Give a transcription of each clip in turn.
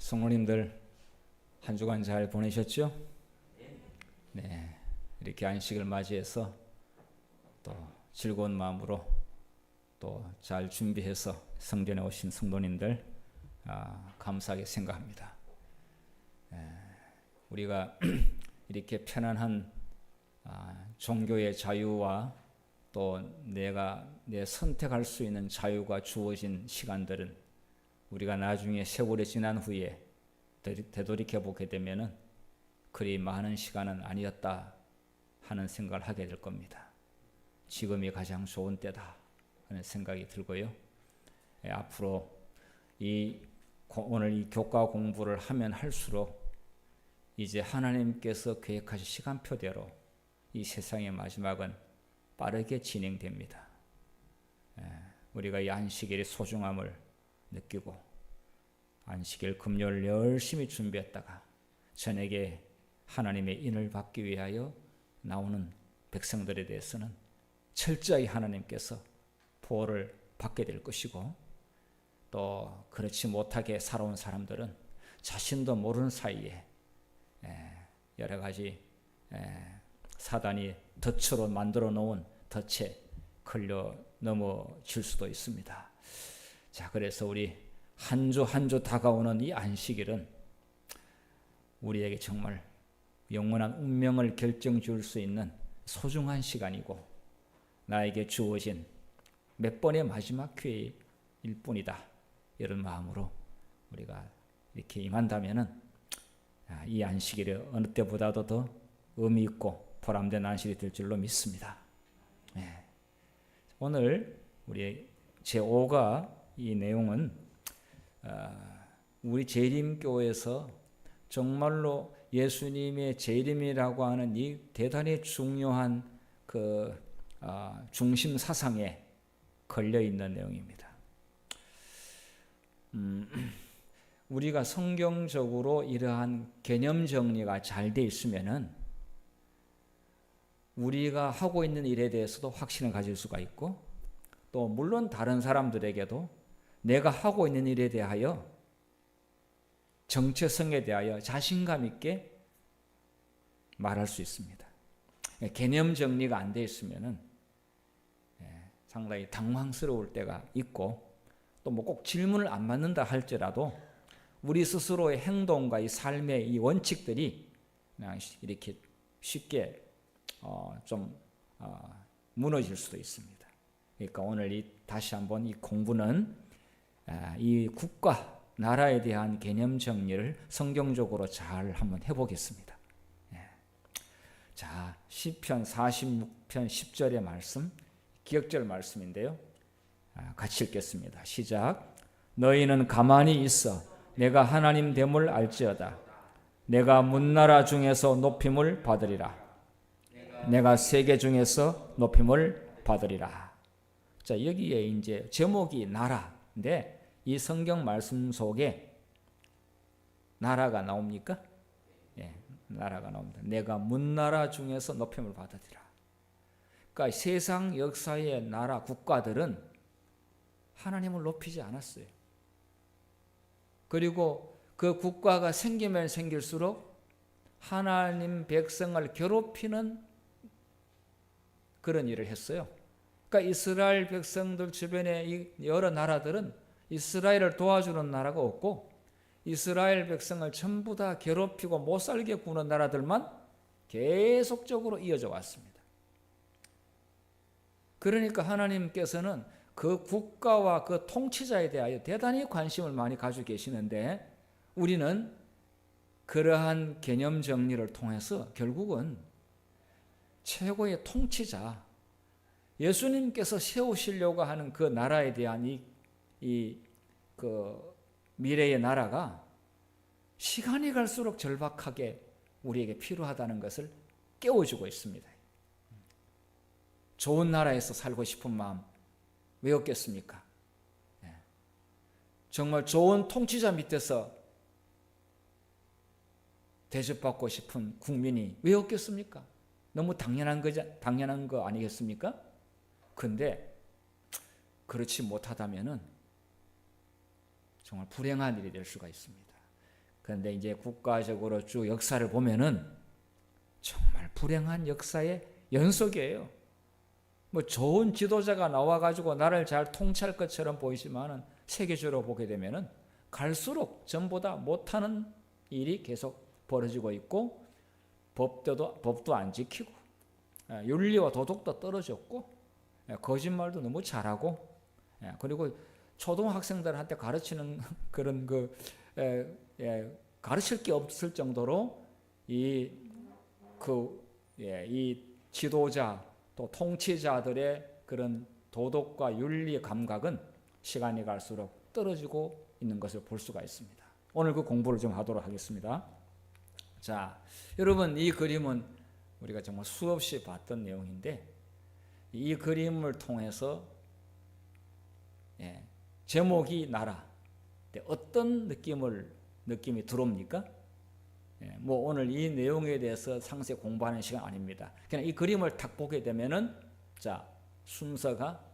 성모님들 한 주간 잘 보내셨죠? 네, 이렇게 안식을 맞이해서 또 즐거운 마음으로 또 잘 준비해서 성전에 오신 성도님들 감사하게 생각합니다. 우리가 이렇게 편안한 종교의 자유와 또 내 선택할 수 있는 자유가 주어진 시간들은 우리가 나중에 세월이 지난 후에 되돌이켜 보게 되면은 그리 많은 시간은 아니었다 하는 생각을 하게 될 겁니다. 지금이 가장 좋은 때다 하는 생각이 들고요. 앞으로 오늘 이 교과 공부를 하면 할수록 이제 하나님께서 계획하신 시간표대로 이 세상의 마지막은 빠르게 진행됩니다. 우리가 이 안식일의 소중함을 느끼고 안식일 금요일 열심히 준비했다가 저녁에 하나님의 인을 받기 위하여 나오는 백성들에 대해서는 철저히 하나님께서 보호를 받게 될 것이고, 또 그렇지 못하게 살아온 사람들은 자신도 모르는 사이에 여러 가지 사단이 덫으로 만들어 놓은 덫에 걸려 넘어질 수도 있습니다. 자, 그래서 우리 한 주 한 주 다가오는 이 안식일은 우리에게 정말 영원한 운명을 결정 지을 수 있는 소중한 시간이고, 나에게 주어진 몇 번의 마지막 기회일 뿐이다, 이런 마음으로 우리가 이렇게 임한다면은 이 안식일이 어느 때보다도 더 의미 있고 보람된 안식일이 될 줄로 믿습니다. 오늘 우리 제5가 이 내용은 우리 재림교에서 정말로 예수님의 재림이라고 하는 이 대단히 중요한 그 중심 사상에 걸려 있는 내용입니다. 우리가 성경적으로 이러한 개념 정리가 잘 돼 있으면은 우리가 하고 있는 일에 대해서도 확신을 가질 수가 있고, 또 물론 다른 사람들에게도 내가 하고 있는 일에 대하여 정체성에 대하여 자신감 있게 말할 수 있습니다. 개념 정리가 안 돼 있으면은 상당히 당황스러울 때가 있고, 또 뭐 꼭 질문을 안 받는다 할지라도 우리 스스로의 행동과 이 삶의 이 원칙들이 그냥 이렇게 쉽게 좀 무너질 수도 있습니다. 그러니까 오늘 다시 한번 이 공부는 이 국가, 나라에 대한 개념 정리를 성경적으로 잘 한번 해보겠습니다. 자, 시편 46편 10절의 말씀, 기억절 말씀인데요. 같이 읽겠습니다. 시작. 너희는 가만히 있어 내가 하나님 됨을 알지어다. 내가 문나라 중에서 높임을 받으리라. 내가 세계 중에서 높임을 받으리라. 자, 여기에 이제 제목이 나라인데 이 성경 말씀 속에 나라가 나옵니까? 나라가 나옵니다. 내가 문나라 중에서 높임을 받으리라. 그러니까 세상 역사의 나라, 국가들은 하나님을 높이지 않았어요. 그리고 그 국가가 생기면 생길수록 하나님 백성을 괴롭히는 그런 일을 했어요. 그러니까 이스라엘 백성들 주변에 이 여러 나라들은 이스라엘을 도와주는 나라가 없고, 이스라엘 백성을 전부 다 괴롭히고 못살게 구는 나라들만 계속적으로 이어져 왔습니다. 그러니까 하나님께서는 그 국가와 그 통치자에 대하여 대단히 관심을 많이 가지고 계시는데, 우리는 그러한 개념 정리를 통해서 결국은 최고의 통치자, 예수님께서 세우시려고 하는 그 나라에 대한 그 미래의 나라가 시간이 갈수록 절박하게 우리에게 필요하다는 것을 깨워주고 있습니다. 좋은 나라에서 살고 싶은 마음 왜 없겠습니까? 정말 좋은 통치자 밑에서 대접받고 싶은 국민이 왜 없겠습니까? 너무 당연한 거 아니겠습니까? 근데 그렇지 못하다면은 정말 불행한 일이 될 수가 있습니다. 그런데 이제 국가적으로 쭉 역사를 보면은 정말 불행한 역사의 연속이에요. 뭐 좋은 지도자가 나와가지고 나라를 잘 통치할 것처럼 보이지만은 세계적으로 보게 되면은 갈수록 전보다 못하는 일이 계속 벌어지고 있고, 법도 안 지키고, 윤리와 도덕도 떨어졌고, 거짓말도 너무 잘하고, 그리고 초등학생들한테 가르치는 그런 가르칠 게 없을 정도로 이 지도자 또 통치자들의 그런 도덕과 윤리 감각은 시간이 갈수록 떨어지고 있는 것을 볼 수가 있습니다. 오늘 그 공부를 좀 하도록 하겠습니다. 자, 여러분, 이 그림은 우리가 정말 수없이 봤던 내용인데, 이 그림을 통해서 제목이 나라, 어떤 느낌이 들어옵니까? 뭐 오늘 이 내용에 대해서 상세히 공부하는 시간 아닙니다. 그냥 이 그림을 딱 보게 되면은, 자, 순서가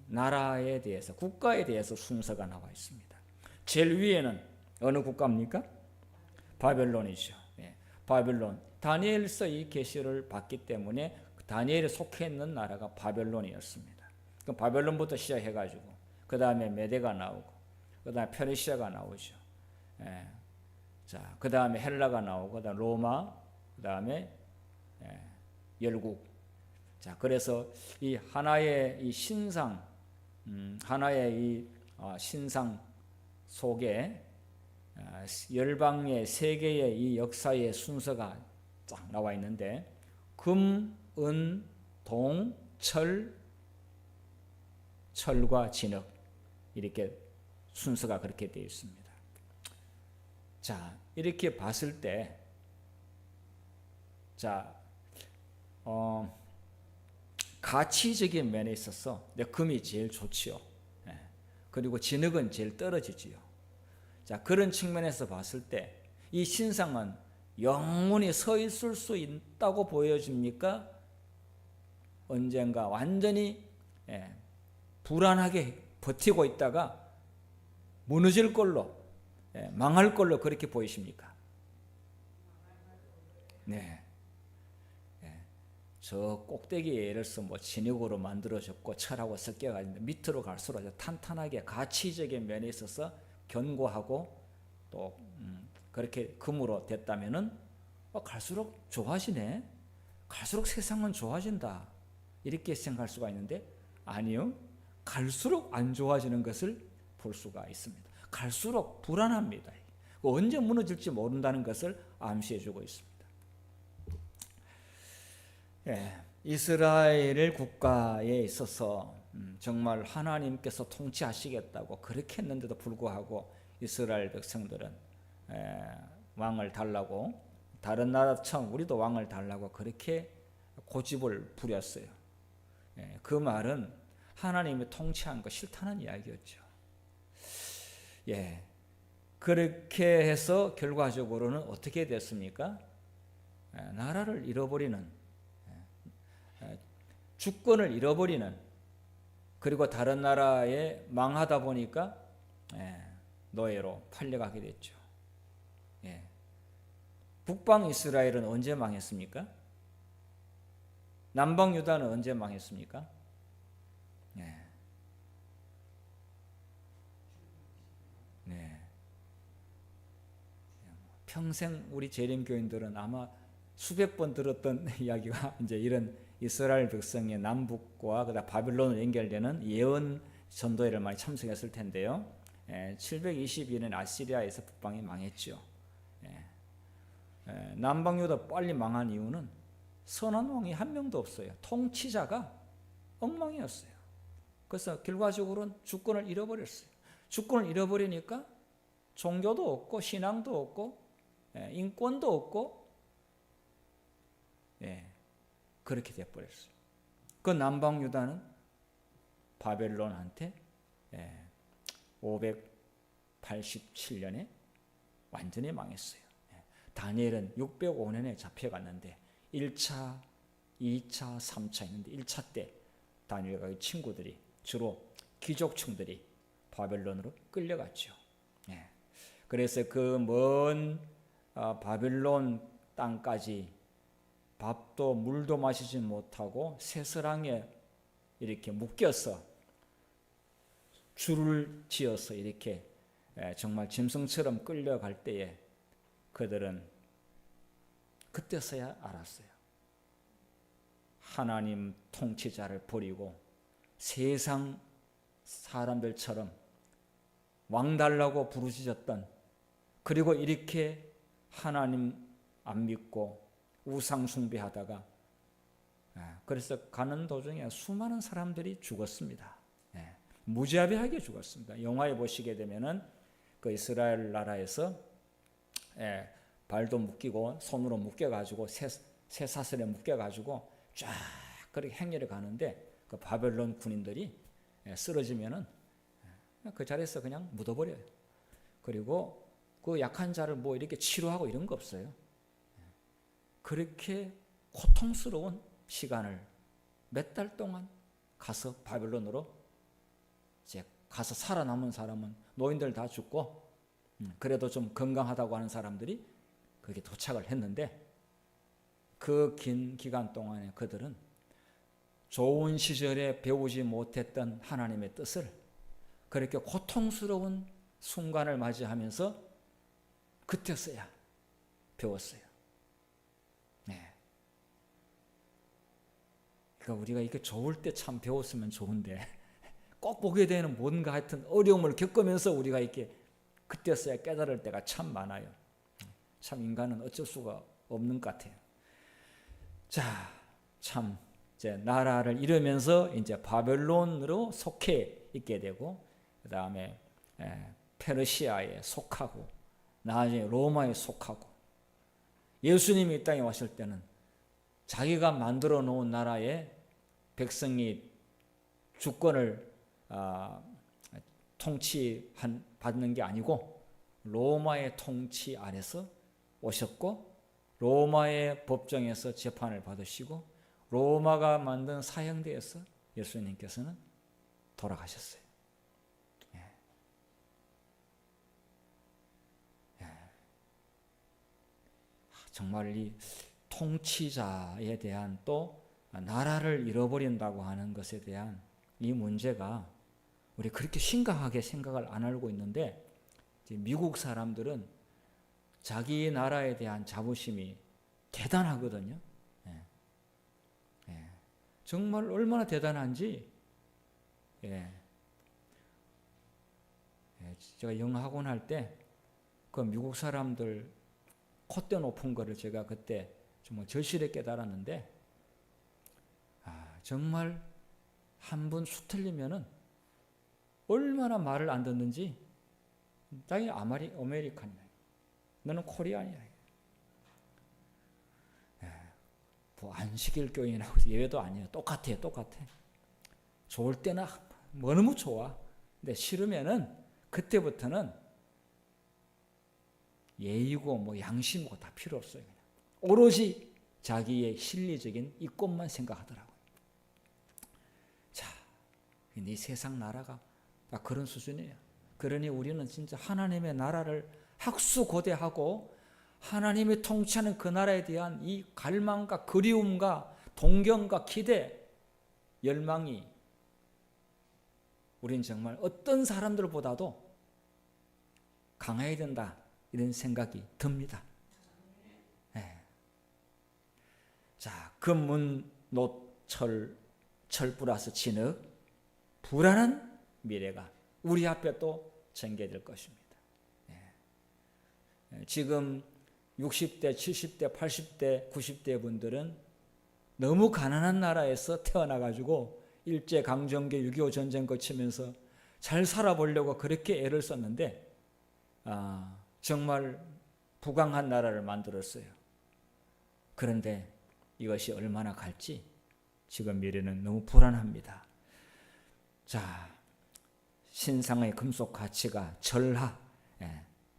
나라에 대해서, 국가에 대해서 순서가 나와 있습니다. 제일 위에는 어느 국가입니까? 바벨론이죠. 바벨론. 다니엘서 이 계시를 봤기 때문에 다니엘이 속해 있는 나라가 바벨론이었습니다. 그럼 바벨론부터 시작해가지고 그 다음에 메대가 나오고, 그 다음에 페르시아가 나오죠. 자, 그 다음에 헬라가 나오고, 그 다음에 로마, 그 다음에 열국. 자, 그래서 이 하나의 이 신상, 하나의 이 신상 속에 열방의 세계의 이 역사의 순서가 쫙 나와 있는데, 금, 은, 동, 철과 진흙, 이렇게 순서가 그렇게 되어 있습니다. 자, 이렇게 봤을 때, 자, 가치적인 면에 있어서 금이 제일 좋지요. 그리고 진흙은 제일 떨어지지요. 자, 그런 측면에서 봤을 때 이 신상은 영원히 서 있을 수 있다고 보여집니까? 언젠가 완전히 불안하게 버티고 있다가 무너질 걸로, 망할 걸로 그렇게 보이십니까? 네. 저 꼭대기에 예를 들어서 뭐 진흙으로 만들어졌고 철하고 섞여가 있는데, 밑으로 갈수록 탄탄하게 가치적인 면에 있어서 견고하고 또 그렇게 금으로 됐다면은 갈수록 좋아지네, 갈수록 세상은 좋아진다, 이렇게 생각할 수가 있는데, 아니요, 갈수록 안 좋아지는 것을 볼 수가 있습니다. 갈수록 불안합니다. 언제 무너질지 모른다는 것을 암시해주고 있습니다. 이스라엘 국가에 있어서 정말 하나님께서 통치하시겠다고 그렇게 했는데도 불구하고 이스라엘 백성들은 왕을 달라고, 다른 나라처럼 우리도 왕을 달라고 그렇게 고집을 부렸어요. 그 말은 하나님이 통치한 거 싫다는 이야기였죠. 그렇게 해서 결과적으로는 어떻게 됐습니까? 나라를 잃어버리는, 주권을 잃어버리는, 그리고 다른 나라에 망하다 보니까 노예로 팔려가게 됐죠. 북방 이스라엘은 언제 망했습니까? 남방 유다는 언제 망했습니까? 평생 우리 재림교인들은 아마 수백 번 들었던 이야기가 이제 이런 이스라엘 백성의 남북과 그다음 바빌론으로 연결되는 예언 전도회를 많이 참석했을 텐데요. 722년 아시리아에서 북방이 망했죠. 남방 유다 빨리 망한 이유는 선한 왕이 한 명도 없어요. 통치자가 엉망이었어요. 그래서 결과적으로는 주권을 잃어버렸어요. 주권을 잃어버리니까 종교도 없고 신앙도 없고 인권도 없고 그렇게 되어버렸어요. 그 남방 유다는 바벨론한테 587년에 완전히 망했어요. 다니엘은 605년에 잡혀갔는데 1차, 2차, 3차 있는데 1차 때 다니엘과 친구들이, 주로 귀족층들이 바벨론으로 끌려갔죠. 그래서 그 먼 바벨론 땅까지 밥도 물도 마시지 못하고 새스랑에 이렇게 묶여서 줄을 지어서 이렇게 정말 짐승처럼 끌려갈 때에 그들은 그때서야 알았어요. 하나님 통치자를 버리고 세상 사람들처럼 왕달라고 부르짖었던, 그리고 이렇게 하나님 안 믿고 우상 숭배하다가 그래서 가는 도중에 수많은 사람들이 죽었습니다. 무자비하게 죽었습니다. 영화에 보시게 되면은 그 이스라엘 나라에서 발도 묶이고 손으로 묶여가지고 쇠사슬에 묶여가지고 쫙 그렇게 행렬에 가는데 그 바벨론 군인들이 쓰러지면은 그 자리에서 그냥 묻어버려요. 그리고 그 약한 자를 뭐 이렇게 치료하고 이런 거 없어요. 그렇게 고통스러운 시간을 몇 달 동안 가서 바벨론으로 이제 가서 살아남은 사람은 노인들 다 죽고 그래도 좀 건강하다고 하는 사람들이 거기 도착을 했는데 그 긴 기간 동안에 그들은 좋은 시절에 배우지 못했던 하나님의 뜻을 그렇게 고통스러운 순간을 맞이하면서 그때서야 배웠어요. 그러니까 우리가 이렇게 좋을 때 참 배웠으면 좋은데 꼭 보게 되는 뭔가 하여튼 어려움을 겪으면서 우리가 이렇게 그때서야 깨달을 때가 참 많아요. 참 인간은 어쩔 수가 없는 것 같아요. 자, 참 이제 나라를 잃으면서 이제 바벨론으로 속해 있게 되고 그 다음에 페르시아에 속하고 나중에 로마에 속하고 예수님이 이 땅에 왔을 때는 자기가 만들어 놓은 나라에 백성이 주권을 통치받는 게 아니고 로마의 통치 아래서 오셨고 로마의 법정에서 재판을 받으시고 로마가 만든 사형대에서 예수님께서는 돌아가셨어요. 정말 이 통치자에 대한 또 나라를 잃어버린다고 하는 것에 대한 이 문제가 우리 그렇게 심각하게 생각을 안 하고 있는데 미국 사람들은 자기 나라에 대한 자부심이 대단하거든요. 정말 얼마나 대단한지 제가 영어 학원 할 때 그 미국 사람들 콧대 높은 거를 제가 그때 정말 절실히 깨달았는데 정말 한 번 수틀리면은 얼마나 말을 안 듣는지 당연히 아메리칸이야. 너는 코리안이야. 뭐 안식일 교인이라고 예외도 아니에요. 똑같아. 좋을 때는 너무 좋아. 근데 싫으면은 그때부터는 예의고 뭐 양심이고 다 필요 없어요. 그냥. 오로지 자기의 실리적인 이권만 생각하더라고요. 자, 이 세상 나라가 다 그런 수준이에요. 그러니 우리는 진짜 하나님의 나라를 학수고대하고 하나님이 통치하는 그 나라에 대한 이 갈망과 그리움과 동경과 기대, 열망이 우리는 정말 어떤 사람들보다도 강해야 된다 이런 생각이 듭니다. 자, 금문 노철 철+, 진흙 불안한 미래가 우리 앞에 또 전개될 것입니다. 지금 60대, 70대, 80대, 90대 분들은 너무 가난한 나라에서 태어나가지고 일제강점기 6.25 전쟁 거치면서 잘 살아보려고 그렇게 애를 썼는데 정말 부강한 나라를 만들었어요. 그런데 이것이 얼마나 갈지 지금 미래는 너무 불안합니다. 자, 신상의 금속 가치가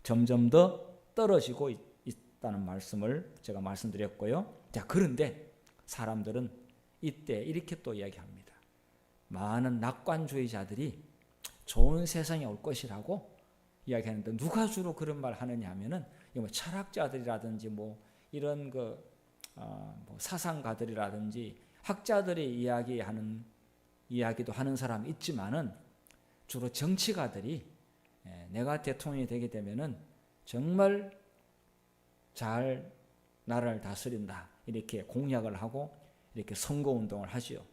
점점 더 떨어지고 있다는 말씀을 제가 말씀드렸고요. 자, 그런데 사람들은 이때 이렇게 또 이야기합니다. 많은 낙관주의자들이 좋은 세상이 올 것이라고 이야기하는데 누가 주로 그런 말 하느냐 하면은 뭐 철학자들이라든지 뭐 이런 뭐 사상가들이라든지 학자들이 이야기도 하는 사람이 있지만은 주로 정치가들이 내가 대통령이 되게 되면은 정말 잘 나라를 다스린다 이렇게 공약을 하고 이렇게 선거운동을 하지요.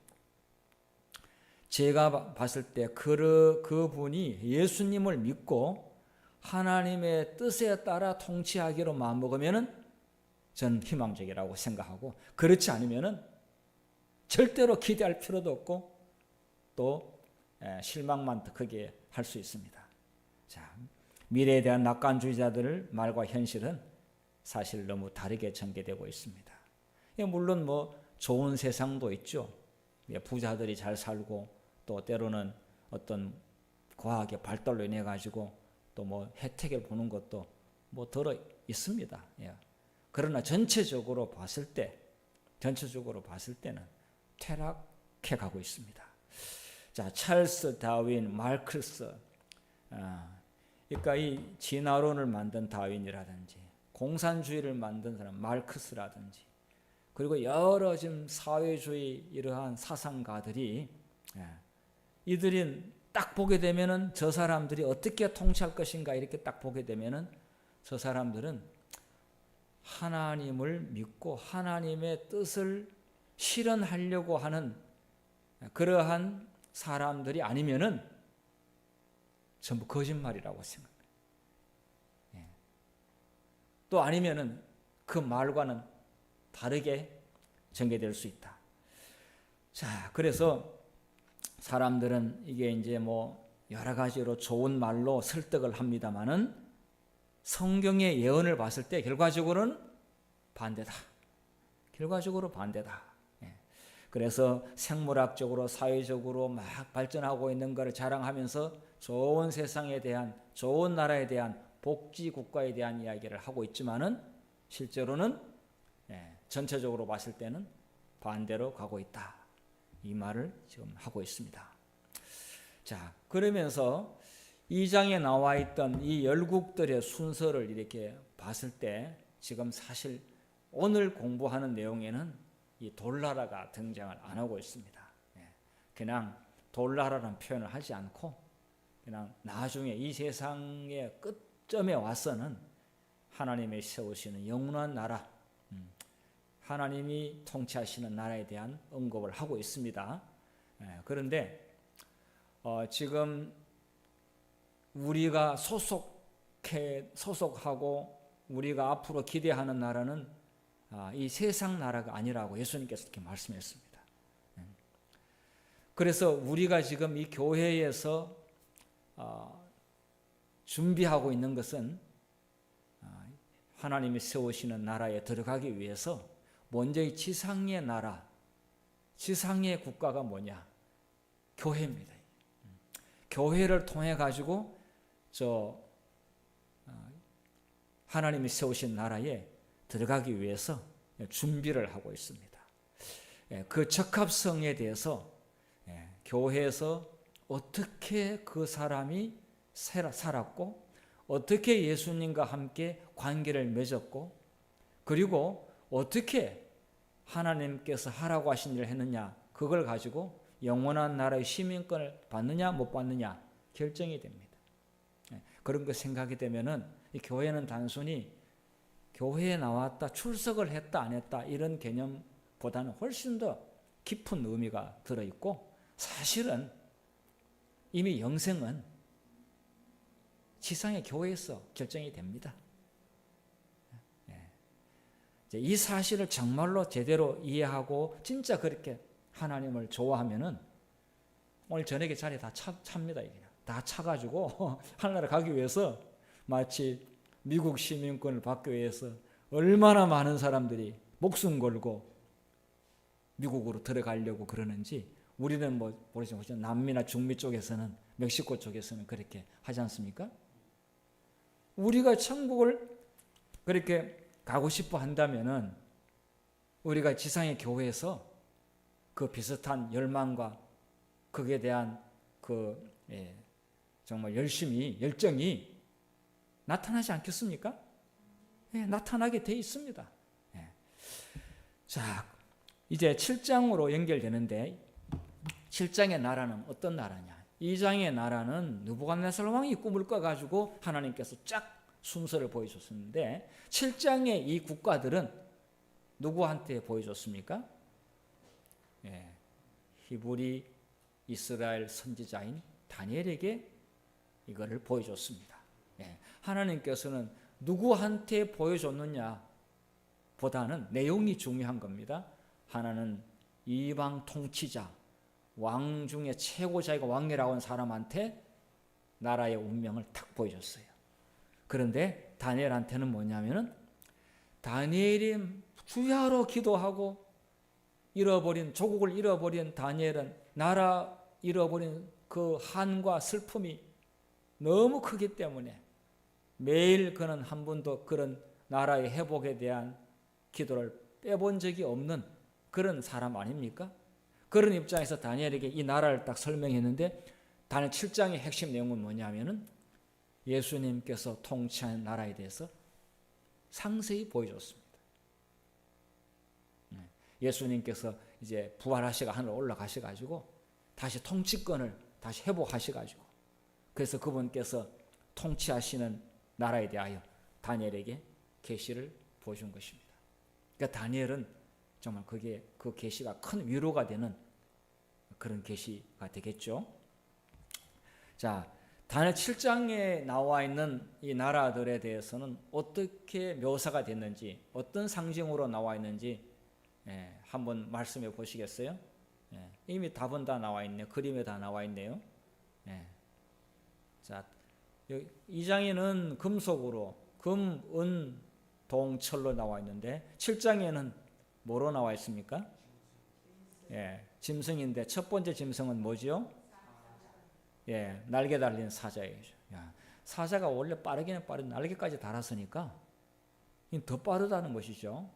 제가 봤을 때 그분이 예수님을 믿고 하나님의 뜻에 따라 통치하기로 마음먹으면은 전 희망적이라고 생각하고, 그렇지 않으면은 절대로 기대할 필요도 없고 또 실망만 더 크게 할 수 있습니다. 자, 미래에 대한 낙관주의자들의 말과 현실은 사실 너무 다르게 전개되고 있습니다. 물론 뭐 좋은 세상도 있죠. 부자들이 잘 살고 또 때로는 어떤 과학의 발달로 인해 가지고 또 뭐 혜택을 보는 것도 뭐 들어 있습니다. 그러나 전체적으로 봤을 때는 퇴락해 가고 있습니다. 자, 찰스 다윈, 마르크스, 그러니까 이 진화론을 만든 다윈이라든지 공산주의를 만든 사람 마르크스라든지 그리고 여러 지금 사회주의 이러한 사상가들이 이들이 딱 보게 되면은 저 사람들이 어떻게 통치할 것인가 이렇게 딱 보게 되면은 저 사람들은 하나님을 믿고 하나님의 뜻을 실현하려고 하는 그러한 사람들이 아니면은 전부 거짓말이라고 생각해요. 또 아니면은 그 말과는 다르게 전개될 수 있다. 자, 그래서 사람들은 이게 이제 뭐 여러 가지로 좋은 말로 설득을 합니다만은 성경의 예언을 봤을 때 결과적으로는 반대다. 그래서 생물학적으로 사회적으로 막 발전하고 있는 것을 자랑하면서 좋은 세상에 대한 좋은 나라에 대한 복지 국가에 대한 이야기를 하고 있지만은 실제로는 전체적으로 봤을 때는 반대로 가고 있다. 이 말을 지금 하고 있습니다. 자, 그러면서 2장에 나와 있던 이 열국들의 순서를 이렇게 봤을 때 지금 사실 오늘 공부하는 내용에는 이 돌나라가 등장을 안 하고 있습니다. 그냥 돌나라라는 표현을 하지 않고 그냥 나중에 이 세상의 끝점에 와서는 하나님이 세우시는 영원한 나라, 하나님이 통치하시는 나라에 대한 언급을 하고 있습니다. 그런데 지금 우리가 소속하고 우리가 앞으로 기대하는 나라는 이 세상 나라가 아니라고 예수님께서 이렇게 말씀했습니다. 그래서 우리가 지금 이 교회에서 준비하고 있는 것은 하나님이 세우시는 나라에 들어가기 위해서 먼저 이 지상의 나라, 지상의 국가가 뭐냐? 교회입니다. 교회를 통해 가지고 하나님이 세우신 나라에 들어가기 위해서 준비를 하고 있습니다. 그 적합성에 대해서 교회에서 어떻게 그 사람이 살았고 어떻게 예수님과 함께 관계를 맺었고 그리고 어떻게 하나님께서 하라고 하신 일을 했느냐 그걸 가지고 영원한 나라의 시민권을 받느냐 못 받느냐 결정이 됩니다. 그런 거 생각이 되면은 이 교회는 단순히 교회에 나왔다 출석을 했다 안 했다 이런 개념보다는 훨씬 더 깊은 의미가 들어있고 사실은 이미 영생은 지상의 교회에서 결정이 됩니다. 이 사실을 정말로 제대로 이해하고 진짜 그렇게 하나님을 좋아하면은 오늘 저녁에 자리 다 찹니다. 다 차가지고 하늘나라 가기 위해서 마치 미국 시민권을 받기 위해서 얼마나 많은 사람들이 목숨 걸고 미국으로 들어가려고 그러는지 우리는 뭐 모르죠. 남미나 중미 쪽에서는 멕시코 쪽에서는 그렇게 하지 않습니까? 우리가 천국을 그렇게 가고 싶어 한다면은 우리가 지상의 교회에서 그 비슷한 열망과 거기에 대한 정말 열정이 나타나지 않겠습니까? 예, 나타나게 돼 있습니다. 예. 자, 이제 7장으로 연결되는데 7장의 나라는 어떤 나라냐? 2장의 나라는 느부갓네살 왕이 꿈을 꿔가지고 하나님께서 쫙 순서를 보여줬었는데 7장의 이 국가들은 누구한테 보여줬습니까? 예, 히브리 이스라엘 선지자인 다니엘에게 이거를 보여줬습니다. 예, 하나님께서는 누구한테 보여줬느냐 보다는 내용이 중요한 겁니다. 하나는 이방 통치자, 왕 중에 최고자이고 왕이라고 하는 사람한테 나라의 운명을 탁 보여줬어요. 그런데 다니엘한테는 뭐냐면은 다니엘이 주야로 기도하고 잃어버린 조국을 잃어버린 다니엘은 나라 잃어버린 그 한과 슬픔이 너무 크기 때문에 매일 그는 한 번도 그런 나라의 회복에 대한 기도를 빼본 적이 없는 그런 사람 아닙니까? 그런 입장에서 다니엘에게 이 나라를 딱 설명했는데 다니엘 7장의 핵심 내용은 뭐냐면은 예수님께서 통치하는 나라에 대해서 상세히 보여줬습니다. 예수님께서 이제 부활하시고 하늘로 올라가셔가지고 다시 통치권을 다시 회복하셔가지고 그래서 그분께서 통치하시는 나라에 대하여 다니엘에게 계시를 보여준 것입니다. 그러니까 다니엘은 정말 그게 그 계시가 큰 위로가 되는 그런 계시가 되겠죠. 자, 다니엘 7장에 나와 있는 이 나라들에 대해서는 어떻게 묘사가 됐는지, 어떤 상징으로 나와 있는지 한번 말씀해 보시겠어요? 이미 답은 다 나와 있네요. 그림에 다 나와 있네요. 자, 2장에는 금속으로 금, 은, 동, 철로 나와 있는데 7장에는 뭐로 나와 있습니까? 짐승인데 첫 번째 짐승은 뭐지요? 날개 달린 사자예요. 사자가 원래 빠르기는 빠른 날개까지 달았으니까 더 빠르다는 것이죠.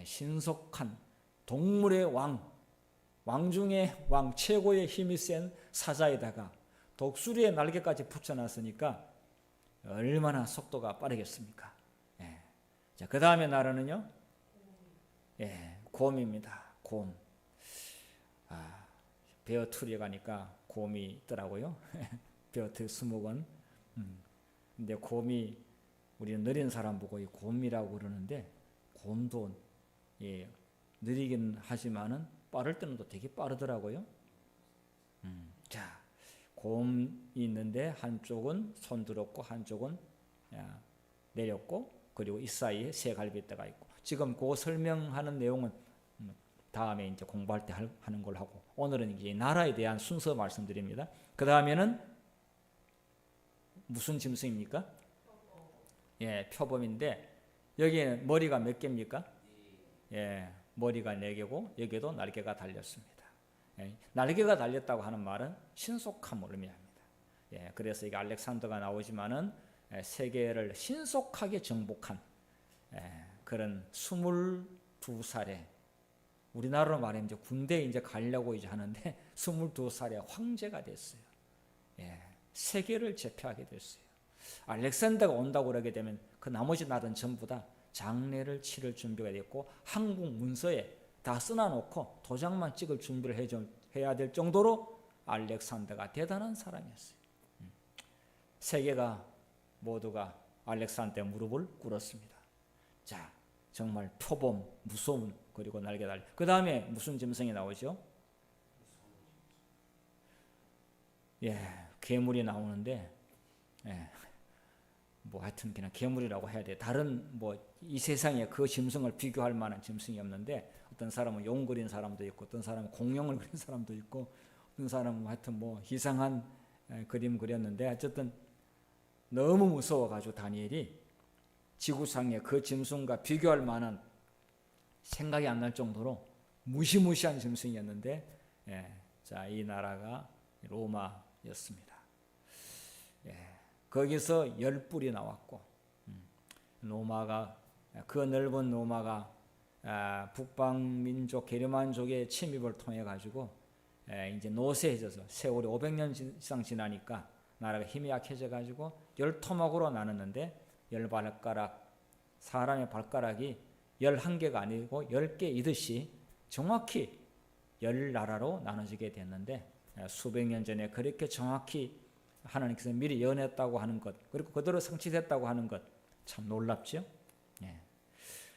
신속한 동물의 왕 중에 왕 최고의 힘이 센 사자에다가 독수리의 날개까지 붙여놨으니까 얼마나 속도가 빠르겠습니까? 자, 그 다음에 나라는요? 곰입니다. 곰. 베어트리에 가니까 곰이 있더라고요. 베어트 수목원. 근데 곰이 우리는 느린 사람 보고 곰이라고 그러는데 곰도 느리긴 하지만은 빠를 때는 또 되게 빠르더라고요. 자, 곰이 있는데 한쪽은 손들었고 한쪽은 내렸고 그리고 이 사이에 새 갈빗대가 있고 지금 그 설명하는 내용은 다음에 이제 공부할 때 하는 걸 하고 오늘은 이제 나라에 대한 순서 말씀드립니다. 그 다음에는 무슨 짐승입니까? 표범인데 여기에는 머리가 몇 개입니까? 머리가 4개고 여기에도 날개가 달렸습니다. 날개가 달렸다고 하는 말은 신속함을 의미합니다. 그래서 이게 알렉산더가 나오지만은 세계를 신속하게 정복한 그런 22살에 우리나라로 말하면 이제 군대에 이제 가려고 이제 하는데 22살에 황제가 됐어요. 세계를 제패하게 됐어요. 알렉산더가 온다고 그러게 되면 그 나머지 나라는 전부 다 장례를 치를 준비가 됐고 한국 문서에 다 써놔놓고 도장만 찍을 준비를 해야 될 정도로 알렉산더가 대단한 사람이었어요. 세계가 모두가 알렉산더의 무릎을 꿇었습니다. 자, 정말 표범, 무서운 그리고 날개 달린. 그 다음에 무슨 짐승이 나오죠? 괴물이 나오는데, 뭐 하여튼 그냥 괴물이라고 해야 돼. 다른 뭐 이 세상에 그 짐승을 비교할 만한 짐승이 없는데 어떤 사람은 용 그린 사람도 있고 어떤 사람은 공룡을 그린 사람도 있고 어떤 사람은 하여튼 뭐 이상한 그림 그렸는데 어쨌든 너무 무서워가지고 다니엘이 지구상의 그 짐승과 비교할 만한 생각이 안 날 정도로 무시무시한 짐승이었는데 자, 이 나라가 로마였습니다. 거기서 10뿔이 나왔고 로마가 그 넓은 로마가 북방 민족 게르만족의 침입을 통해 가지고 이제 노쇠해져서 세월이 500년 이상 지나니까 나라가 힘이 약해져 가지고 10토막으로 나눴는데 열 발가락, 사람의 발가락이 11개가 아니고 10개이듯이 정확히 10나라로 나눠지게 됐는데, 수백 년 전에 그렇게 정확히 하나님께서 미리 예언했다고 하는 것, 그리고 그대로 성취됐다고 하는 것, 참 놀랍죠. 예.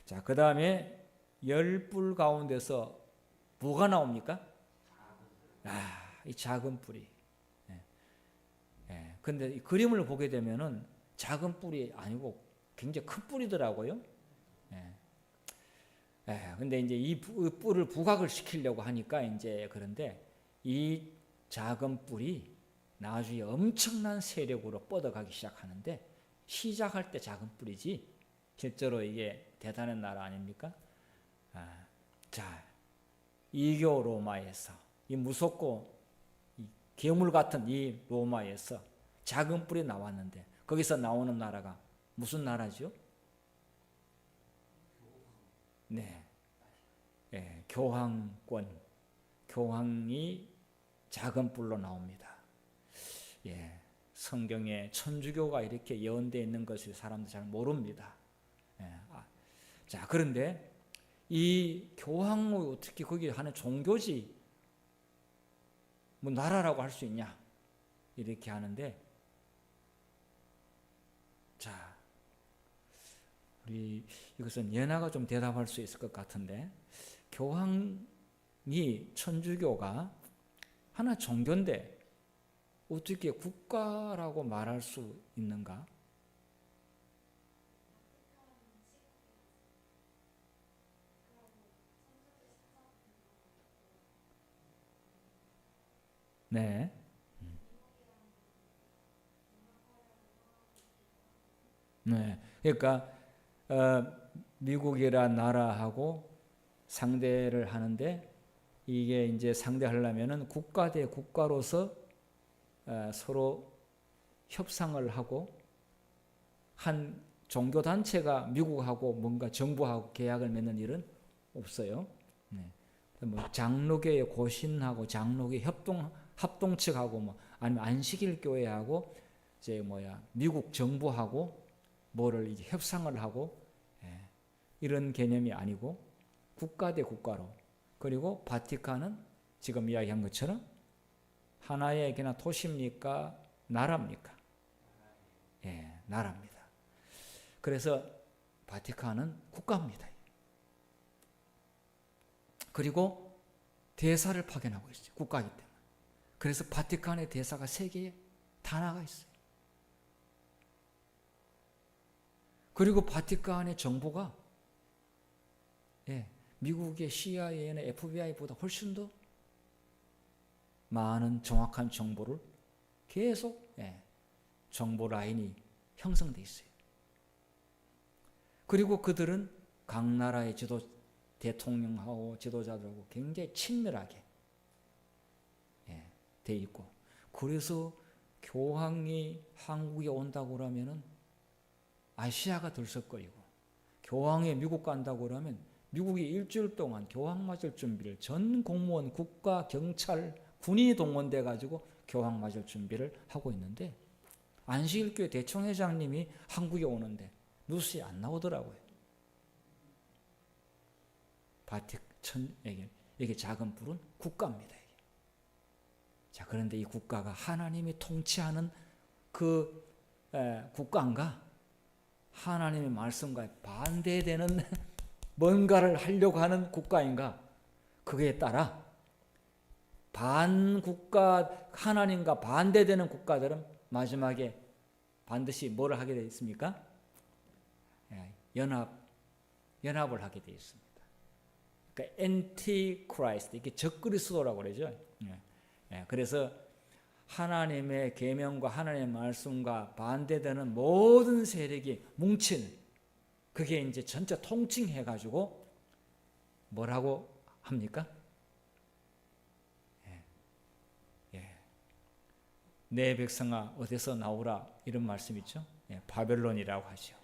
자, 그 다음에 10뿔 가운데서 뭐가 나옵니까? 이 작은 뿔이. 근데 이 그림을 보게 되면은 작은 뿔이 아니고 굉장히 큰 뿔이더라고요. 근데 이제 이 뿔을 부각을 시키려고 하니까 이제 그런데 이 작은 뿔이 나중에 엄청난 세력으로 뻗어가기 시작하는데, 시작할 때 작은 뿔이지 실제로 이게 대단한 나라 아닙니까? 자, 이교 로마에서 이 무섭고 이 괴물 같은 이 로마에서 작은 뿔이 나왔는데, 거기서 나오는 나라가 무슨 나라죠? 네, 교황권, 교황이 작은 뿔로 나옵니다. 성경에 천주교가 이렇게 예언되어 있는 것을 사람들이 잘 모릅니다. 자, 그런데 이 교황이 어떻게 거기 하는 종교지 뭐 나라라고 할 수 있냐 이렇게 하는데, 자, 우리 이것은 연하가 좀 대답할 수 있을 것 같은데, 교황이 천주교가 하나 종교인데 어떻게 국가라고 말할 수 있는가? 네. 네. 그러니까 미국이란 나라하고 상대를 하는데, 이게 이제 상대하려면은 국가 대 국가로서 서로 협상을 하고, 한 종교 단체가 미국하고 뭔가 정부하고 계약을 맺는 일은 없어요. 뭐 장로교의 고신하고 장로교 합동 측하고 뭐 아니면 안식일 교회하고 이제 미국 정부하고 뭐를 이제 협상을 하고, 이런 개념이 아니고 국가 대 국가로. 그리고 바티칸은 지금 이야기한 것처럼 하나의 그냥 도시입니까? 나라입니까? 나라입니다. 그래서 바티칸은 국가입니다. 그리고 대사를 파견하고 있어요. 국가이기 때문에. 그래서 바티칸의 대사가 세계에 다 나가 있어요. 그리고 바티칸의 정보가 미국의 CIA나 FBI보다 훨씬 더 많은 정확한 정보를 계속 정보 라인이 형성돼 있어요. 그리고 그들은 각 나라의 대통령하고 지도자들하고 굉장히 친밀하게 돼 있고, 그래서 교황이 한국에 온다고 그러면은 아시아가 들썩거리고, 교황이 미국 간다고 그러면 미국이 일주일 동안 교황 맞을 준비를, 전 공무원, 국가, 경찰, 군인이 동원돼 가지고 교황 맞을 준비를 하고 있는데, 안식일교회 대총회장님이 한국에 오는데 뉴스에 안 나오더라고요. 이게 작은 뿔은 국가입니다. 이게. 자, 그런데 이 국가가 하나님이 통치하는 그 국가인가? 하나님의 말씀과 반대되는 뭔가를 하려고 하는 국가인가? 그에 따라 반국가, 하나님과 반대되는 국가들은 마지막에 반드시 뭐를 하게 되어 있습니까? 연합을 하게 되어 있습니다. 그러니까 엔티크라이스트, 이게 적그리스도라고 그러죠. 그래서 하나님의 계명과 하나님의 말씀과 반대되는 모든 세력이 뭉친, 그게 이제 전체 통칭해 가지고 뭐라고 합니까? 내 백성아 어디서 나오라, 이런 말씀 있죠. 바벨론이라고 하죠.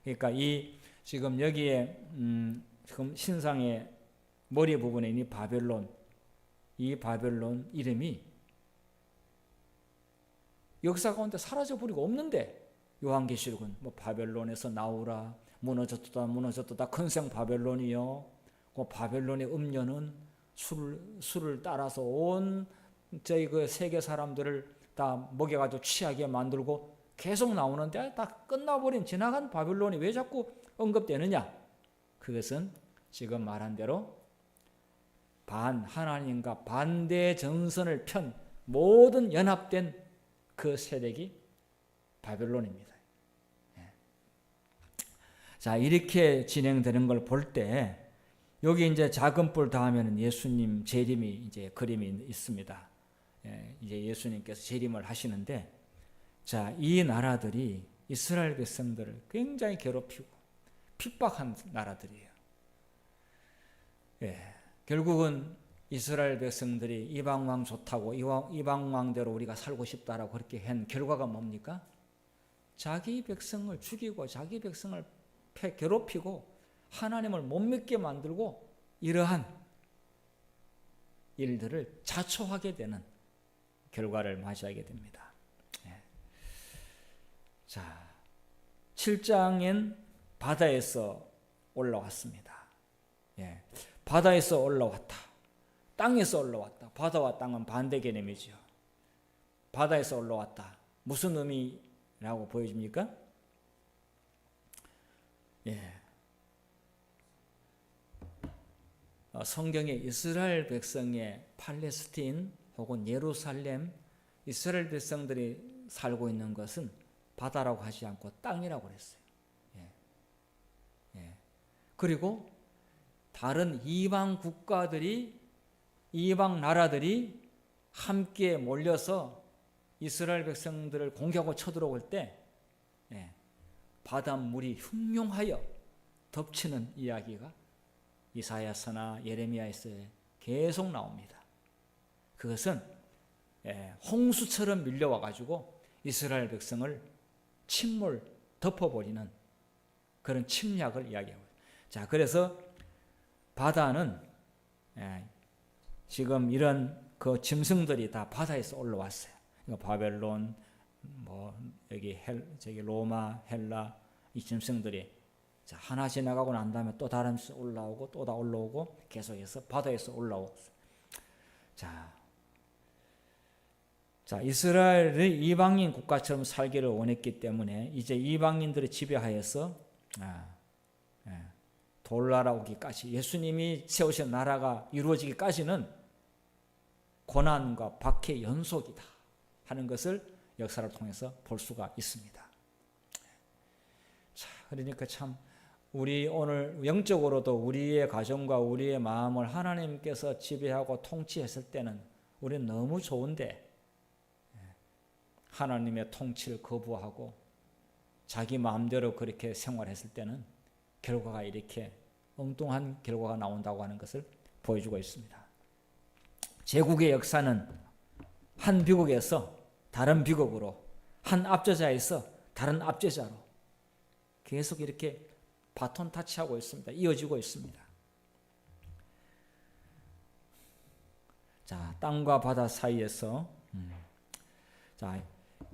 그러니까 이 지금 여기에 지금 신상의 머리 부분에 있는 바벨론, 이 바벨론 이름이 역사 가운데 사라져 버리고 없는데 요한계시록은 뭐 바벨론에서 나오라, 무너졌다 큰생 바벨론이요. 그 바벨론의 음녀는 술을 따라서 온 저희 그 세계 사람들을 다 먹여가지고 취하게 만들고 계속 나오는데 다 끝나버린 지나간 바벨론이 왜 자꾸 언급되느냐? 그것은 지금 말한 대로 하나님과 반대 전선을 편 모든 연합된 그 세력이 바벨론입니다. 자, 이렇게 진행되는 걸 볼 때 여기 이제 작은 뿔 다음에는 예수님 재림이 이제 그림이 있습니다. 이제 예수님께서 재림을 하시는데, 자, 이 나라들이 이스라엘 백성들을 굉장히 괴롭히고 핍박한 나라들이에요. 결국은 이스라엘 백성들이 이방 왕 좋다고 이방 왕대로 우리가 살고 싶다라고 그렇게 한 결과가 뭡니까? 자기 백성을 죽이고 자기 백성을 괴롭히고 하나님을 못 믿게 만들고 이러한 일들을 자초하게 되는 결과를 맞이하게 됩니다. 자, 7장엔 바다에서 올라왔습니다. 바다에서 올라왔다. 땅에서 올라왔다. 바다와 땅은 반대 개념이죠. 바다에서 올라왔다. 무슨 의미라고 보여집니까? 성경에 이스라엘 백성의 팔레스틴 혹은 예루살렘, 이스라엘 백성들이 살고 있는 것은 바다라고 하지 않고 땅이라고 그랬어요. 그리고 다른 이방 국가들이, 이방 나라들이 함께 몰려서 이스라엘 백성들을 공격하고 쳐들어올 때 바닷물이 흉흉하여 덮치는 이야기가 이사야서나 예레미야에서 계속 나옵니다. 그것은 홍수처럼 밀려와 가지고 이스라엘 백성을 침몰 덮어버리는 그런 침략을 이야기하고 있습니다. 자, 그래서 바다는 지금 이런 그 짐승들이 다 바다에서 올라왔어요. 그러니까 바벨론, 뭐 여기 저기 로마, 헬라 이 짐승들이 자, 하나 지나가고 난 다음에 또 다른 데 올라오고 또 다 올라오고 계속해서 바다에서 올라오고. 자, 이스라엘이 이방인 국가처럼 살기를 원했기 때문에 이제 이방인들을 지배하여서 돌나라 오기까지, 예수님이 세우신 나라가 이루어지기까지는 고난과 박해의 연속이다 하는 것을 역사를 통해서 볼 수가 있습니다. 자, 그러니까 참 우리 오늘 영적으로도 우리의 가정과 우리의 마음을 하나님께서 지배하고 통치했을 때는 우리는 너무 좋은데, 하나님의 통치를 거부하고 자기 마음대로 그렇게 생활했을 때는 결과가 이렇게 엉뚱한 결과가 나온다고 하는 것을 보여주고 있습니다. 제국의 역사는 한 비극에서 다른 비극으로, 한 압제자에서 다른 압제자로 계속 이렇게 바톤 타치하고 있습니다. 이어지고 있습니다. 자, 땅과 바다 사이에서 자,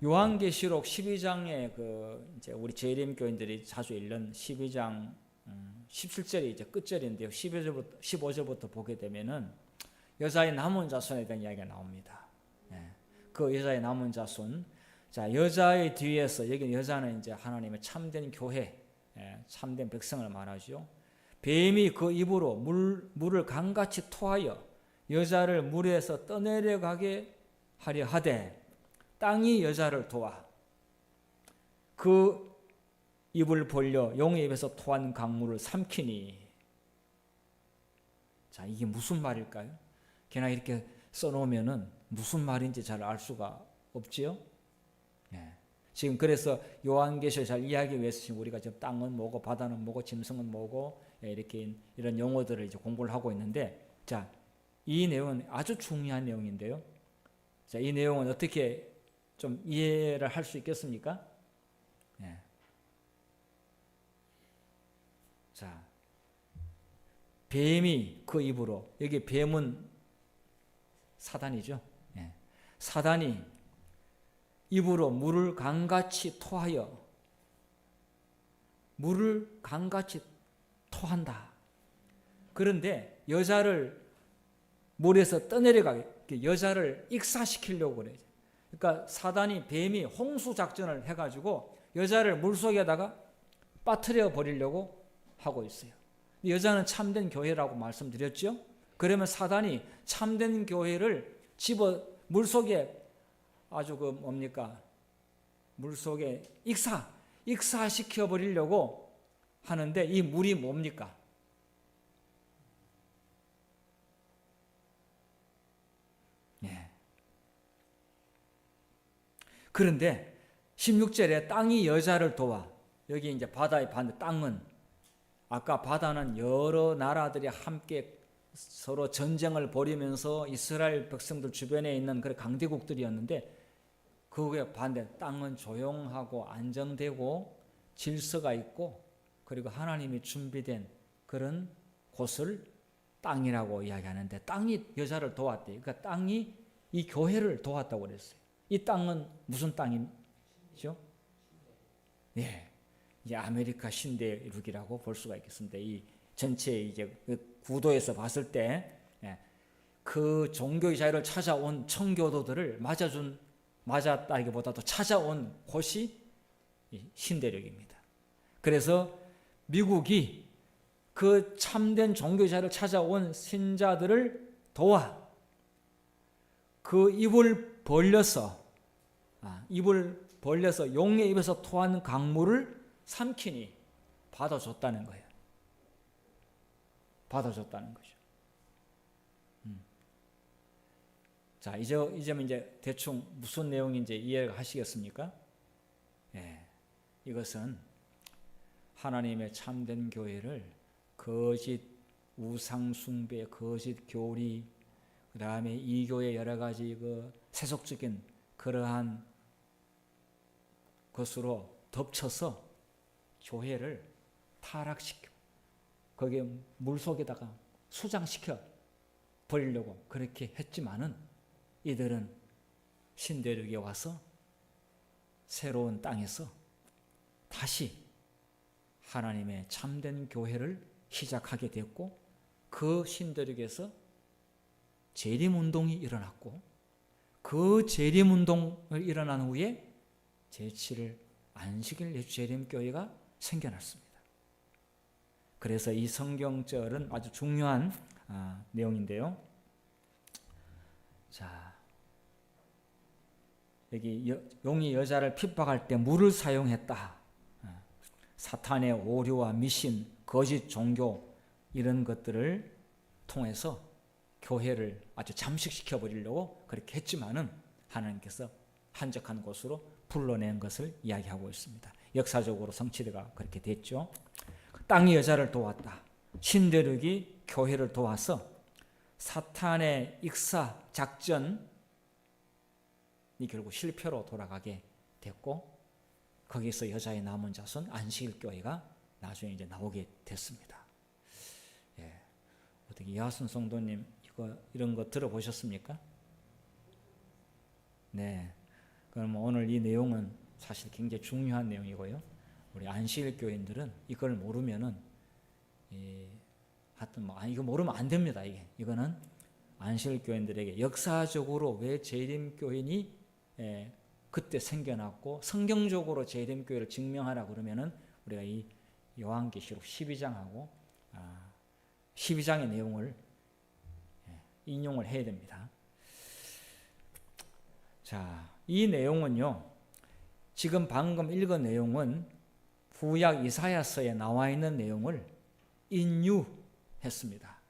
요한계시록 12장에 그 이제 우리 재림 교인들이 자주 읽는 12장 17절이 이제 끝절인데요. 15절부터 보게 되면은 여자의 남은 자손에 대한 이야기가 나옵니다. 그 여자의 남은 자손. 자, 여자의 뒤에서, 여기 여자는 이제 하나님의 참된 교회, 참된 백성을 말하죠. 뱀이 그 입으로 물을 강같이 토하여 여자를 물에서 떠내려가게 하려 하되 땅이 여자를 도와 그 입을 벌려 용의 입에서 토한 강물을 삼키니. 자, 이게 무슨 말일까요? 그냥 이렇게 써놓으면은 무슨 말인지 잘 알 수가 없지요. 지금 그래서 요한계시를 잘 이해하기 위해서 지금 우리가 지금 땅은 뭐고 바다는 뭐고 짐승은 뭐고 이렇게 이런 용어들을 이제 공부를 하고 있는데, 자, 이 내용은 아주 중요한 내용인데요. 자, 이 내용은 어떻게 좀 이해를 할 수 있겠습니까? 자, 뱀이 그 입으로, 여기 뱀은 사단이죠. 사단이 입으로 물을 강같이 토하여 물을 강같이 토한다. 그런데 여자를 물에서 떠내려가게 여자를 익사시키려고 그래요. 그러니까 사단이 뱀이 홍수 작전을 해가지고 여자를 물속에다가 빠뜨려 버리려고 하고 있어요. 여자는 참된 교회라고 말씀드렸죠. 그러면 사단이 참된 교회를 집어 물속에 아주 물속에 익사시켜 버리려고 하는데 이 물이 뭡니까? 예. 그런데 16절에 땅이 여자를 도와. 여기 이제 바다의 반대 땅은, 아까 바다는 여러 나라들이 함께 서로 전쟁을 벌이면서 이스라엘 백성들 주변에 있는 그런 강대국들이었는데, 그거에 반대 땅은 조용하고 안정되고 질서가 있고 그리고 하나님이 준비된 그런 곳을 땅이라고 이야기하는데, 땅이 여자를 도왔대요. 그러니까 땅이 이 교회를 도왔다고 그랬어요. 이 땅은 무슨 땅이죠? 예. 이제 아메리카 신대륙이라고 볼 수가 있겠습니다. 이 전체 이제 그 구도에서 봤을 때, 그 종교의 자유를 찾아온 청교도들을 맞았다기보다도 찾아온 곳이 신대륙입니다. 그래서 미국이 그 참된 종교의 자유를 찾아온 신자들을 도와 그 입을 벌려서 용의 입에서 토하는 강물을 삼키니 받아줬다는 거예요. 받아줬다는 거죠. 자, 이제 대충 무슨 내용인지 이해하시겠습니까? 예, 이것은 하나님의 참된 교회를 거짓 우상숭배, 거짓 교리, 그 다음에 이교의 여러 가지 그 세속적인 그러한 것으로 덮쳐서 교회를 타락시켜 거기에 물속에다가 수장시켜 버리려고 그렇게 했지만은, 이들은 신대륙에 와서 새로운 땅에서 다시 하나님의 참된 교회를 시작하게 됐고, 그 신대륙에서 재림운동이 일어났고, 그 재림운동을 일어난 후에 제7일 안식일 예수재림교회가 생겨났습니다. 그래서 이 성경절은 아주 중요한 내용인데요. 자, 여기 용이 여자를 핍박할 때 물을 사용했다. 사탄의 오류와 미신, 거짓 종교 이런 것들을 통해서 교회를 아주 잠식시켜 버리려고 그렇게 했지만은 하나님께서 한적한 곳으로 불러낸 것을 이야기하고 있습니다. 역사적으로 성취가 그렇게 됐죠. 땅이 여자를 도왔다. 신대륙이 교회를 도와서 사탄의 익사 작전이 결국 실패로 돌아가게 됐고, 거기서 여자의 남은 자손 안식일 교회가 나중에 이제 나오게 됐습니다. 예. 어떻게 야순 성도님 이런 거 들어보셨습니까? 네. 그럼 오늘 이 내용은 사실 굉장히 중요한 내용이고요. 우리 안식일 교인들은 이걸 모르면은 하여튼 이거 모르면 안 됩니다. 이거는 안식일 교인들에게 역사적으로 왜 재림교인이 그때 생겨났고 성경적으로 재림교회를 증명하라 그러면은 우리가 이 요한계시록 12장하고 12장의 내용을 인용을 해야 됩니다. 자, 이 내용은요, 지금 방금 읽은 내용은 구약 이사야서에 나와 있는 내용을 인유했습니다.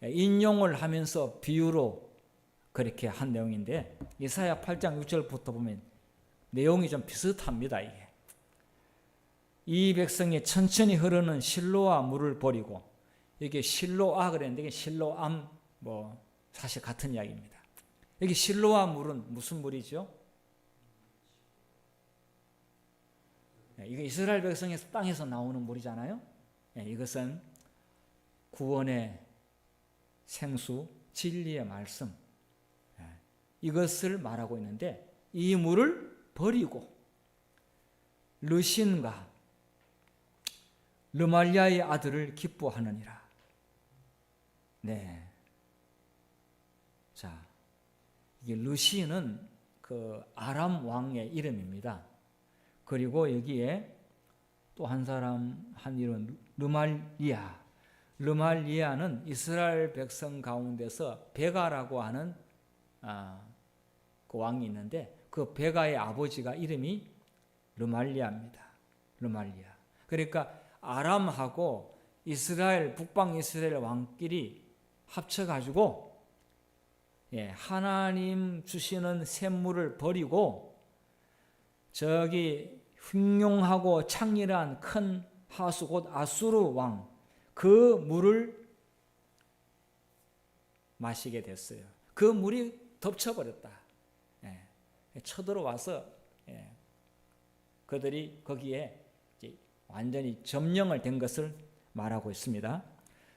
인용을 하면서 비유로 그렇게 한 내용인데, 이사야 8장 6절부터 보면 내용이 좀 비슷합니다. 이 백성이 천천히 흐르는 실로아 물을 버리고, 이게 실로아 그랬는데 이게 실로암 사실 같은 이야기입니다. 여기 실로아 물은 무슨 물이죠? 이거 이스라엘 백성의 땅에서 나오는 물이잖아요. 이것은 구원의 생수, 진리의 말씀, 이것을 말하고 있는데, 이 물을 버리고 르신과 르말리아의 아들을 기뻐하느니라. 네. 자, 이게 르신은 그 아람 왕의 이름입니다. 그리고 여기에 또 한 사람 한 이름 르말리아. 르말리아는 이스라엘 백성 가운데서 베가라고 하는 그 왕이 있는데 그 베가의 아버지가 이름이 르말리아입니다. 르말리아. 그러니까 아람하고 이스라엘 북방 이스라엘 왕끼리 합쳐가지고 하나님 주시는 샘물을 버리고 저기 흉용하고 창렬한 큰 하수 곧 아수르 왕 그 물을 마시게 됐어요. 그 물이 덮쳐버렸다. 쳐들어와서 그들이 거기에 완전히 점령을 된 것을 말하고 있습니다.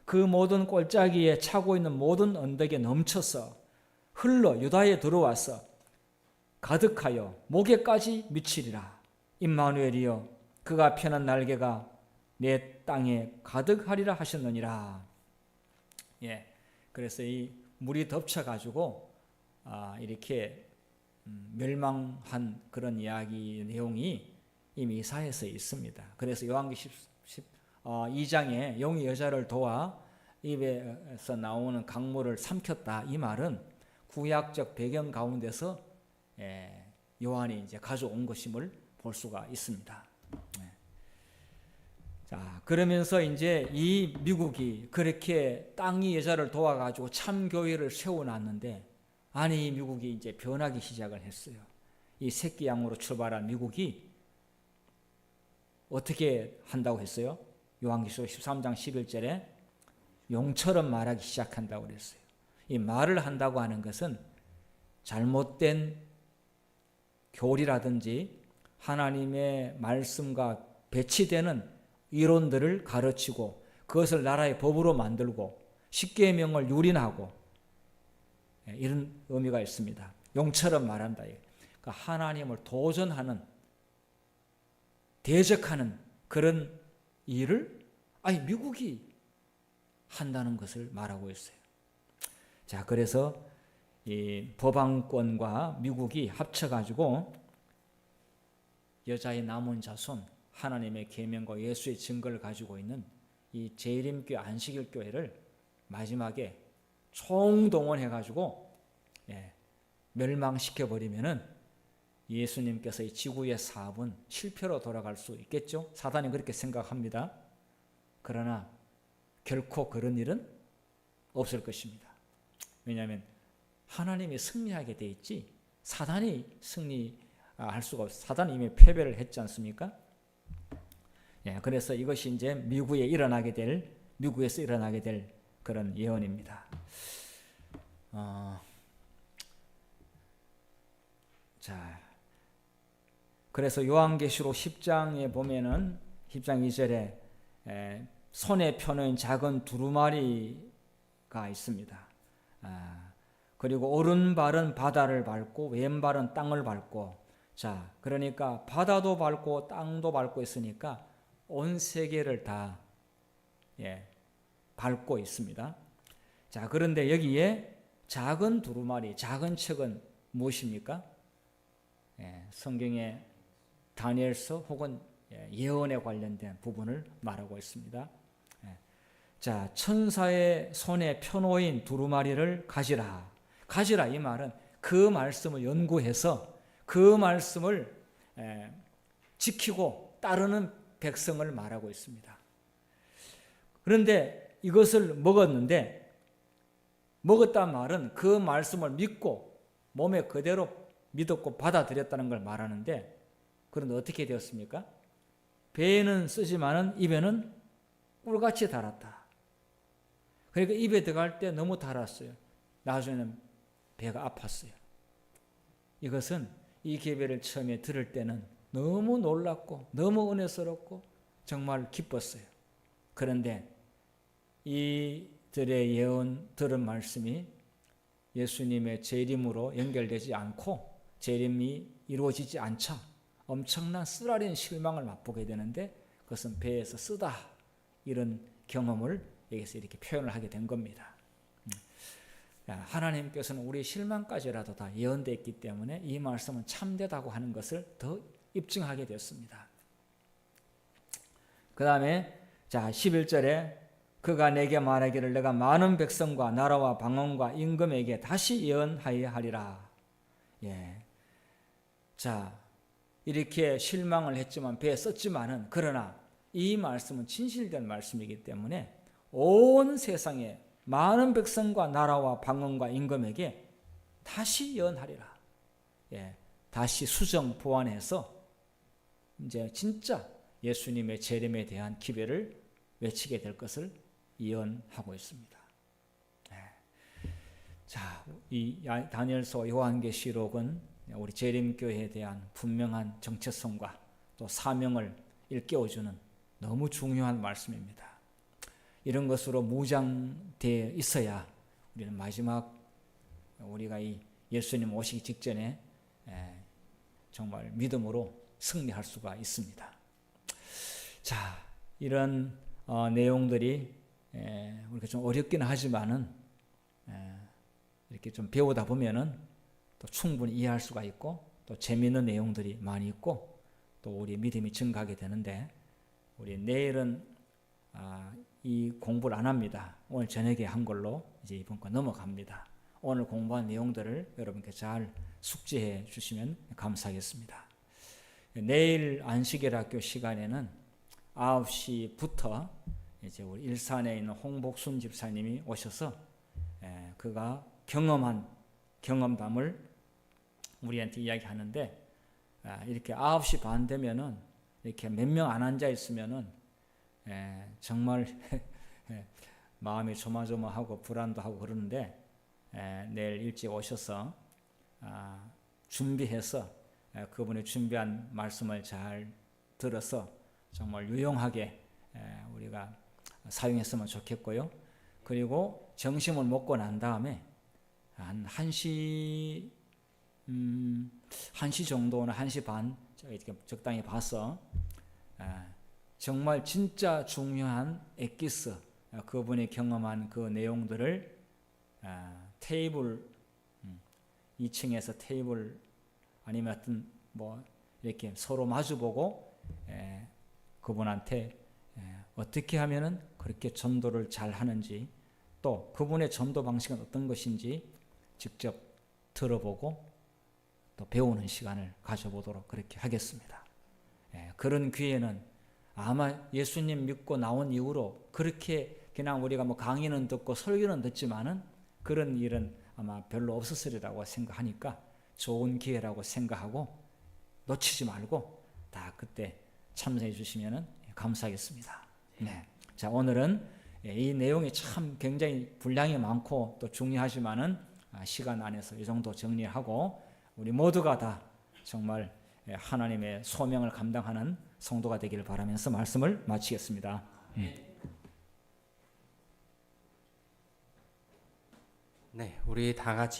그 모든 골짜기에 차고 있는 모든 언덕에 넘쳐서 흘러 유다에 들어와서 가득하여 목에까지 미치리라. 임마누엘이여 그가 펴는 날개가 내 땅에 가득하리라 하셨느니라. 그래서 이 물이 덮쳐가지고 이렇게 멸망한 그런 이야기 내용이 이미 이사야서에 있습니다. 그래서 요한계시록 2장에 용이 여자를 도와 입에서 나오는 강물을 삼켰다. 이 말은 구약적 배경 가운데서 요한이 이제 가져온 것임을 볼 수가 있습니다. 자, 그러면서 이제 이 미국이 그렇게 땅이 여자를 도와가지고 참 교회를 세워놨는데, 아니, 이 미국이 이제 변하기 시작을 했어요. 이 새끼 양으로 출발한 미국이 어떻게 한다고 했어요? 요한계시록 13장 11절에 용처럼 말하기 시작한다고 그랬어요. 이 말을 한다고 하는 것은 잘못된 교리라든지 하나님의 말씀과 배치되는 이론들을 가르치고 그것을 나라의 법으로 만들고 십계명을 유린하고 이런 의미가 있습니다. 용처럼 말한다. 그러니까 하나님을 도전하는 대적하는 그런 일을 미국이 한다는 것을 말하고 있어요. 자, 그래서 이 법왕권과 미국이 합쳐가지고 여자의 남은 자손, 하나님의 계명과 예수의 증거를 가지고 있는 이 재림교회 안식일교회를 마지막에 총동원해가지고 멸망시켜버리면은 예수님께서 이 지구의 사업은 실패로 돌아갈 수 있겠죠? 사단이 그렇게 생각합니다. 그러나 결코 그런 일은 없을 것입니다. 왜냐하면 하나님이 승리하게 돼 있지 사단이 승리할 수가 없어요. 사단이 이미 패배를 했지 않습니까? 그래서 이것이 이제 미국에서 일어나게 될 그런 예언입니다. 자, 그래서 요한계시록 10장에 보면은 10장 2절에 손에 펴는 작은 두루마리가 있습니다. 그리고 오른발은 바다를 밟고 왼발은 땅을 밟고, 자, 그러니까 바다도 밟고 땅도 밟고 있으니까 온 세계를 다 밟고 있습니다. 자, 그런데 여기에 작은 두루마리, 작은 책은 무엇입니까? 성경의 다니엘서 혹은 예언에 관련된 부분을 말하고 있습니다. 자, 천사의 손에 펴놓인 두루마리를 가지라. 가지라 이 말은 그 말씀을 연구해서 그 말씀을 지키고 따르는 백성을 말하고 있습니다. 그런데 이것을 먹었단 말은 그 말씀을 믿고 몸에 그대로 믿었고 받아들였다는 걸 말하는데, 그런데 어떻게 되었습니까? 배에는 쓰지만은 입에는 꿀같이 달았다. 그러니까 입에 들어갈 때 너무 달았어요. 나중에는 배가 아팠어요. 이것은 이 계배를 처음에 들을 때는 너무 놀랐고 너무 은혜스럽고 정말 기뻤어요. 그런데 이들의 예언 들은 말씀이 예수님의 재림으로 연결되지 않고 재림이 이루어지지 않자 엄청난 쓰라린 실망을 맛보게 되는데 그것은 배에서 쓰다 이런 경험을 여기서 이렇게 표현을 하게 된 겁니다. 하나님께서는 우리 실망까지라도 다 예언되어 있기 때문에 이 말씀은 참되다고 하는 것을 더 입증하게 되었습니다. 그 다음에 자 11절에 그가 내게 말하기를 내가 많은 백성과 나라와 방언과 임금에게 다시 예언하여 하리라. 예. 자 이렇게 실망을 했지만 배에 썼지만은 그러나 이 말씀은 진실된 말씀이기 때문에 온 세상에 많은 백성과 나라와 방언과 임금에게 다시 예언하리라. 예, 다시 수정 보완해서 이제 진짜 예수님의 재림에 대한 기배를 외치게 될 것을 예언하고 있습니다. 예. 자, 이 다니엘서 요한계시록은 우리 재림교회에 대한 분명한 정체성과 또 사명을 일깨워주는 너무 중요한 말씀입니다. 이런 것으로 무장되어 있어야 우리는 마지막 우리가 이 예수님 오시기 직전에 정말 믿음으로 승리할 수가 있습니다. 자, 이런 내용들이 우리가 좀 어렵긴 하지만은 이렇게 좀 배우다 보면은 또 충분히 이해할 수가 있고 또 재미있는 내용들이 많이 있고 또 우리 믿음이 증가하게 되는데 우리 내일은 이 공부를 안 합니다. 오늘 저녁에 한 걸로 이제 이번 거 넘어갑니다. 오늘 공부한 내용들을 여러분께 잘 숙지해 주시면 감사하겠습니다. 내일 안식일학교 시간에는 9시부터 이제 우리 일산에 있는 홍복순 집사님이 오셔서 그가 경험한 경험담을 우리한테 이야기하는데 이렇게 9시 반 되면은 이렇게 몇 명 안 앉아 있으면은 정말 마음이 조마조마하고 불안도 하고 그러는데 내일 일찍 오셔서 준비해서 그분이 준비한 말씀을 잘 들어서 정말 유용하게 우리가 사용했으면 좋겠고요. 그리고 점심을 먹고 난 다음에 한 1시 1시 정도나 1시 반 이렇게 적당히 봐서 정말 진짜 중요한 엑기스 그분이 경험한 그 내용들을 테이블 2층에서 테이블 아니면 어떤 뭐 이렇게 서로 마주보고 그분한테 어떻게 하면은 그렇게 전도를 잘 하는지 또 그분의 전도 방식은 어떤 것인지 직접 들어보고 또 배우는 시간을 가져보도록 그렇게 하겠습니다. 그런 기회는 아마 예수님 믿고 나온 이후로 그렇게 그냥 우리가 뭐 강의는 듣고 설교는 듣지만은 그런 일은 아마 별로 없었으리라고 생각하니까 좋은 기회라고 생각하고 놓치지 말고 다 그때 참석해 주시면 감사하겠습니다. 네. 자, 오늘은 이 내용이 참 굉장히 분량이 많고 또 중요하지만은 시간 안에서 이 정도 정리하고 우리 모두가 다 정말 하나님의 소명을 감당하는 성도가 되기를 바라면서 말씀을 마치겠습니다. 네, 우리 다 같이